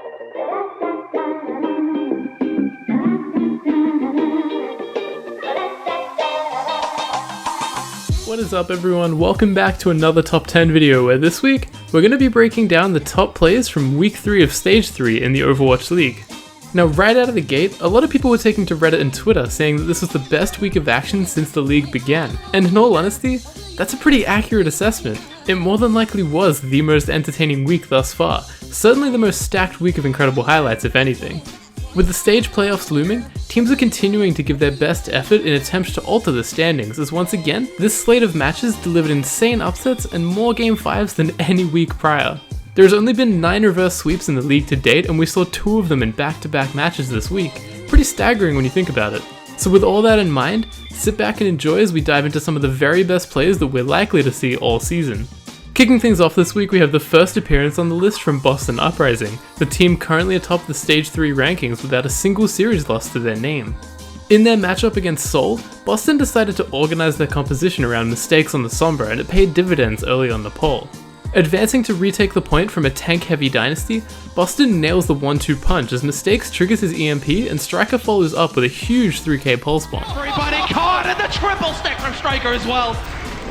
What is up everyone, welcome back to another top 10 video where this week we're going to be breaking down the top plays from week 3 of stage 3 in the Overwatch League. Now right out of the gate, a lot of people were taking to Reddit and Twitter saying that this was the best week of action since the league began, and in all honesty, that's a pretty accurate assessment. It more than likely was the most entertaining week thus far, certainly the most stacked week of incredible highlights if anything. With the stage playoffs looming, teams are continuing to give their best effort in attempts to alter the standings, as once again, this slate of matches delivered insane upsets and more Game 5s than any week prior. There has only been 9 reverse sweeps in the league to date, and we saw 2 of them in back-to-back matches this week. Pretty staggering when you think about it. So with all that in mind, sit back and enjoy as we dive into some of the very best plays that we're likely to see all season. Kicking things off this week, we have the first appearance on the list from Boston Uprising, the team currently atop the Stage 3 rankings without a single series loss to their name. In their matchup against Seoul, Boston decided to organize their composition around mistakes on the Sombra, and it paid dividends early on the poll. Advancing to retake the point from a tank-heavy dynasty, Boston nails the 1-2 punch as Mistakes triggers his EMP and Striker follows up with a huge 3k pulse bomb. Everybody caught, and the triple stick from Striker as well.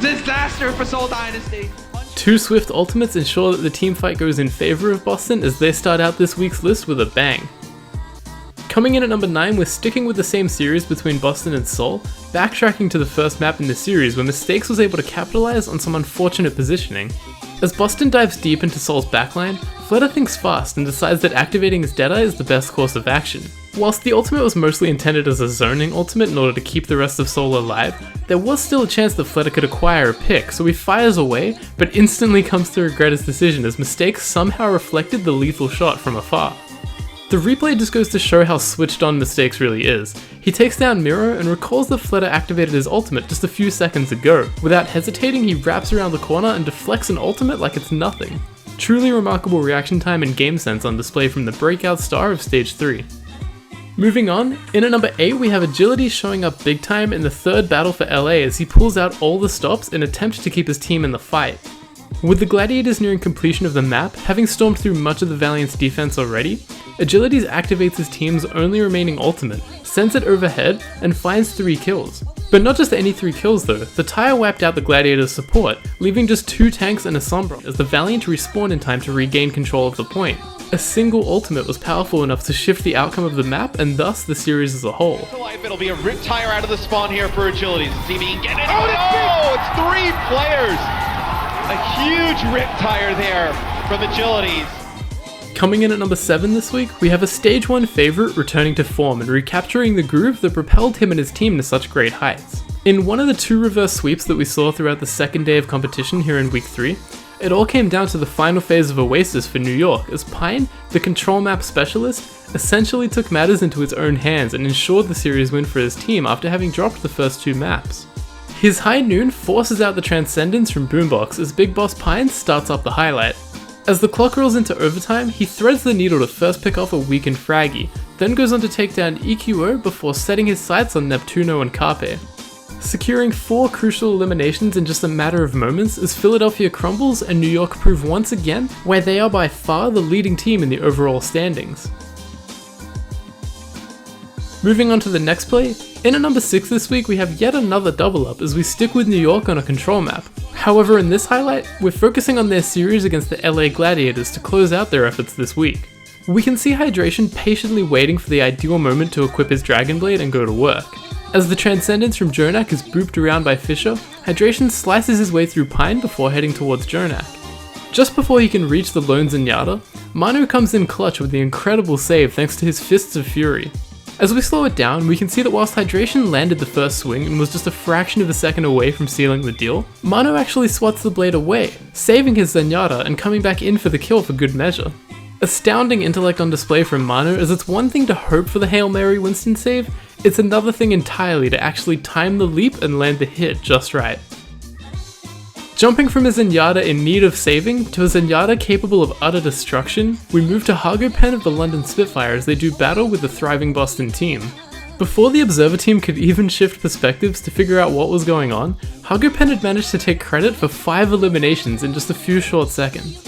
Disaster for Seoul Dynasty. 2 swift ultimates ensure that the team fight goes in favor of Boston as they start out this week's list with a bang. Coming in at number 9, we're sticking with the same series between Boston and Seoul, backtracking to the first map in the series where Mistakes was able to capitalize on some unfortunate positioning. As Boston dives deep into Seoul's backline, Fleta thinks fast and decides that activating his Deadeye is the best course of action. Whilst the ultimate was mostly intended as a zoning ultimate in order to keep the rest of Seoul alive, there was still a chance that Fleta could acquire a pick, so he fires away, but instantly comes to regret his decision as Mistakes somehow reflected the lethal shot from afar. The replay just goes to show how switched on Mistakes really is. He takes down Miro and recalls that Fleta activated his ultimate just a few seconds ago. Without hesitating, he wraps around the corner and deflects an ultimate like it's nothing. Truly remarkable reaction time and game sense on display from the breakout star of stage 3. Moving on, in at number 8 we have Agilities showing up big time in the third battle for LA as he pulls out all the stops in attempt to keep his team in the fight. With the Gladiators nearing completion of the map, having stormed through much of the Valiant's defense already, Agilities activates his team's only remaining ultimate, sends it overhead, and finds 3 kills. But not just any 3 kills though, the tire wiped out the Gladiators' support, leaving just 2 tanks and a Sombra as the Valiant respawned in time to regain control of the point. A single ultimate was powerful enough to shift the outcome of the map and thus the series as a whole. It'll be a rip tire out of the spawn here for Agilities. See if he can get it. Oh, it's 3 players! A huge rip tire there from Agilities. Coming in at number 7 this week, we have a stage 1 favourite returning to form and recapturing the groove that propelled him and his team to such great heights. In one of the 2 reverse sweeps that we saw throughout the second day of competition here in week 3, it all came down to the final phase of Oasis for New York as Pine, the control map specialist, essentially took matters into his own hands and ensured the series win for his team after having dropped the first 2 maps. His high noon forces out the Transcendence from Boombox as Big Boss Pine starts up the highlight. As the clock rolls into overtime, he threads the needle to first pick off a weakened Fraggy, then goes on to take down EQO before setting his sights on Neptuno and Carpe. Securing 4 crucial eliminations in just a matter of moments as Philadelphia crumbles and New York prove once again why they are by far the leading team in the overall standings. Moving on to the next play, in at number 6 this week we have yet another double up as we stick with New York on a control map. However, in this highlight, we're focusing on their series against the LA Gladiators to close out their efforts this week. We can see Hydration patiently waiting for the ideal moment to equip his Dragon Blade and go to work. As the Transcendence from Jonak is booped around by Fisher, Hydration slices his way through Pine before heading towards Jonak. Just before he can reach the lone Zenyatta, Manu comes in clutch with the incredible save thanks to his Fists of Fury. As we slow it down, we can see that whilst Hydration landed the first swing and was just a fraction of a second away from sealing the deal, Manu actually swats the blade away, saving his Zenyatta and coming back in for the kill for good measure. Astounding intellect on display from Manu, as it's one thing to hope for the Hail Mary Winston save, it's another thing entirely to actually time the leap and land the hit just right. Jumping from a Zenyatta in need of saving to a Zenyatta capable of utter destruction, we move to Hagopeun of the London Spitfire as they do battle with the thriving Boston team. Before the Observer team could even shift perspectives to figure out what was going on, Hagopeun had managed to take credit for 5 eliminations in just a few short seconds.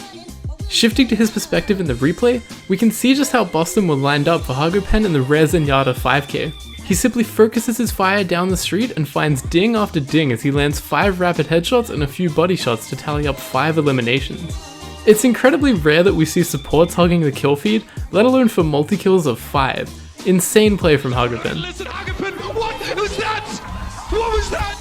Shifting to his perspective in the replay, we can see just how Boston were lined up for Hagopeun in the Rare Zenyatta 5k. He simply focuses his fire down the street and finds ding after ding as he lands 5 rapid headshots and a few body shots to tally up 5 eliminations. It's incredibly rare that we see supports hogging the kill feed, let alone for multi-kills of 5. Insane play from Hagopeun. Listen, Hagopeun, what was that? What was that?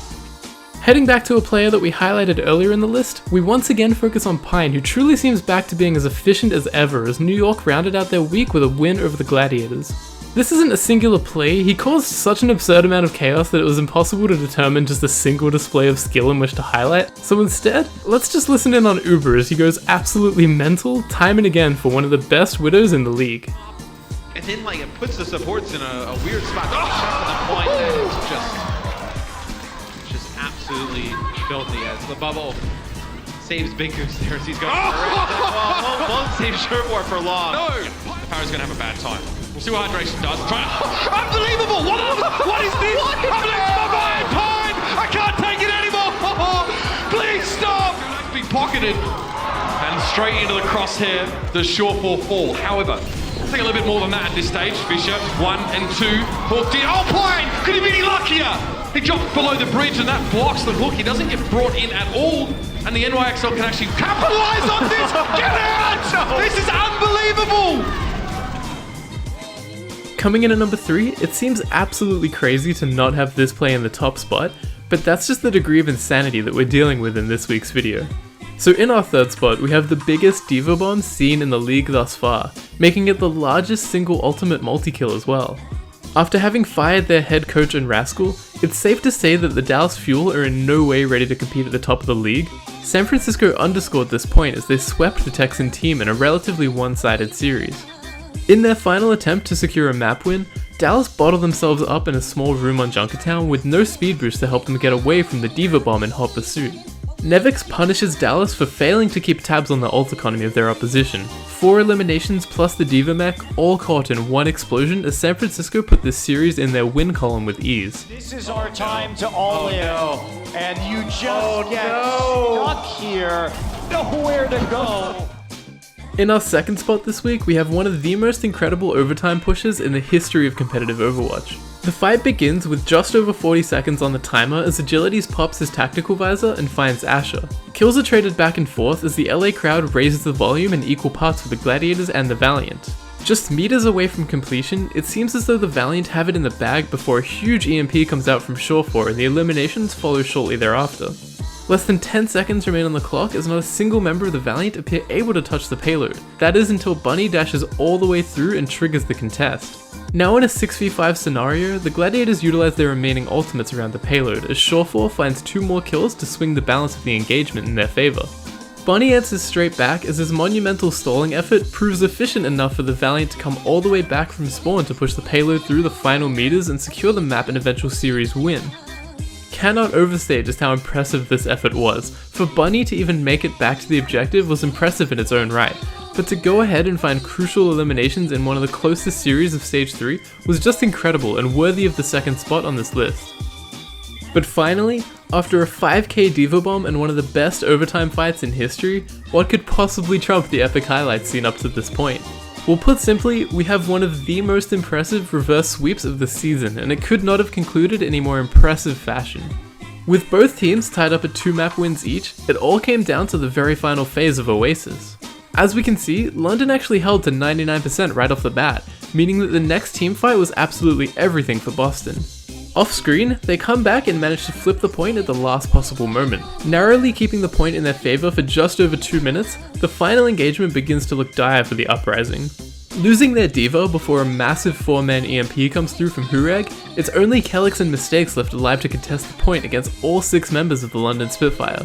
Heading back to a player that we highlighted earlier in the list, we once again focus on Pine, who truly seems back to being as efficient as ever as New York rounded out their week with a win over the Gladiators. This isn't a singular play, he caused such an absurd amount of chaos that it was impossible to determine just a single display of skill in which to highlight, so instead, let's just listen in on Uber as he goes absolutely mental time and again for one of the best Widows in the league. And then like it puts the supports in a weird spot. Shot from the point and it's just absolutely filthy as the bubble saves Big Goose there as he's going won't save Shurtwar for long. No! The Power's gonna have a bad time. We'll see what Hydration does. Unbelievable! What is this? I'm losing my mind, Pine! I can't take it anymore! Please stop! Be pocketed and straight into the crosshair, the shortfall fall. However, I think a little bit more than that at this stage. Fisher, 1 and 2, hooked in. Oh, Pine! Could he be any luckier? He dropped below the bridge and that blocks the hook. He doesn't get brought in at all. And the NYXL can actually capitalize on this. Get out! This is unbelievable! Coming in at number 3, it seems absolutely crazy to not have this play in the top spot, but that's just the degree of insanity that we're dealing with in this week's video. So in our third spot, we have the biggest D.Va bomb seen in the league thus far, making it the largest single ultimate multi-kill as well. After having fired their head coach and Rascal, it's safe to say that the Dallas Fuel are in no way ready to compete at the top of the league. San Francisco underscored this point as they swept the Texan team in a relatively one-sided series. In their final attempt to secure a map win, Dallas bottled themselves up in a small room on Junkertown with no speed boost to help them get away from the D.Va bomb in hot pursuit. Nevix punishes Dallas for failing to keep tabs on the ult economy of their opposition. 4 eliminations plus the D.Va mech all caught in one explosion as San Francisco put this series in their win column with ease. This is our time to all in, and you just get stuck here, nowhere to go. In our second spot this week, we have one of the most incredible overtime pushes in the history of competitive Overwatch. The fight begins with just over 40 seconds on the timer as Agilities pops his tactical visor and finds Asher. Kills are traded back and forth as the LA crowd raises the volume in equal parts for the Gladiators and the Valiant. Just meters away from completion, it seems as though the Valiant have it in the bag before a huge EMP comes out from Shore and the eliminations follow shortly thereafter. Less than 10 seconds remain on the clock as not a single member of the Valiant appear able to touch the payload. That is until Bunny dashes all the way through and triggers the contest. Now in a 6v5 scenario, the Gladiators utilize their remaining ultimates around the payload as Shore finds 2 more kills to swing the balance of the engagement in their favour. Bunny answers straight back as his monumental stalling effort proves efficient enough for the Valiant to come all the way back from spawn to push the payload through the final meters and secure the map and eventual series win. Cannot overstate just how impressive this effort was. For Bunny to even make it back to the objective was impressive in its own right, but to go ahead and find crucial eliminations in one of the closest series of Stage 3 was just incredible and worthy of the second spot on this list. But finally, after a 5k D.Va bomb and one of the best overtime fights in history, what could possibly trump the epic highlights seen up to this point? Well, put simply, we have one of the most impressive reverse sweeps of the season, and it could not have concluded in a more impressive fashion. With both teams tied up at 2 map wins each, it all came down to the very final phase of Oasis. As we can see, London actually held to 99% right off the bat, meaning that the next team fight was absolutely everything for Boston. Off screen, they come back and manage to flip the point at the last possible moment. Narrowly keeping the point in their favour for just over 2 minutes, the final engagement begins to look dire for the Uprising. Losing their D.Va before a massive 4-man EMP comes through from Hurag, it's only Kelix and Mistakes left alive to contest the point against all 6 members of the London Spitfire.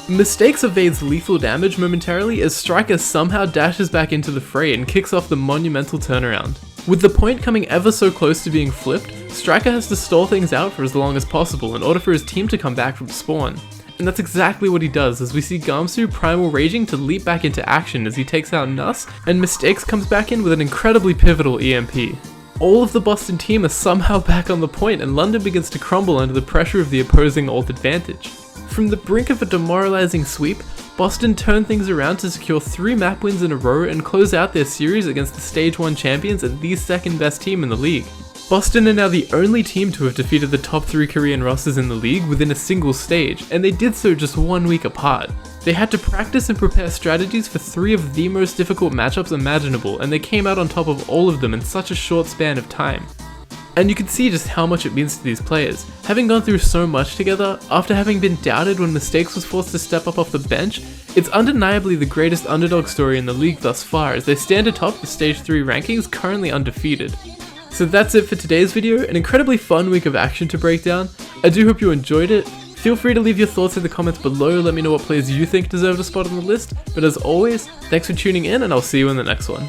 Mistakes evades lethal damage momentarily as Striker somehow dashes back into the fray and kicks off the monumental turnaround. With the point coming ever so close to being flipped, Striker has to stall things out for as long as possible in order for his team to come back from spawn. And that's exactly what he does as we see Gamsu primal raging to leap back into action as he takes out Nuss, and Mistakes comes back in with an incredibly pivotal EMP. All of the Boston team are somehow back on the point and London begins to crumble under the pressure of the opposing ult advantage. From the brink of a demoralizing sweep, Boston turned things around to secure 3 map wins in a row and close out their series against the Stage 1 champions and the second best team in the league. Boston are now the only team to have defeated the top 3 Korean rosters in the league within a single stage, and they did so just 1 week apart. They had to practice and prepare strategies for 3 of the most difficult matchups imaginable, and they came out on top of all of them in such a short span of time. And you can see just how much it means to these players. Having gone through so much together, after having been doubted when Mistakes was forced to step up off the bench, it's undeniably the greatest underdog story in the league thus far, as they stand atop the Stage 3 rankings currently undefeated. So that's it for today's video, an incredibly fun week of action to break down. I do hope you enjoyed it. Feel free to leave your thoughts in the comments below, let me know what players you think deserved a spot on the list, but as always, thanks for tuning in and I'll see you in the next one.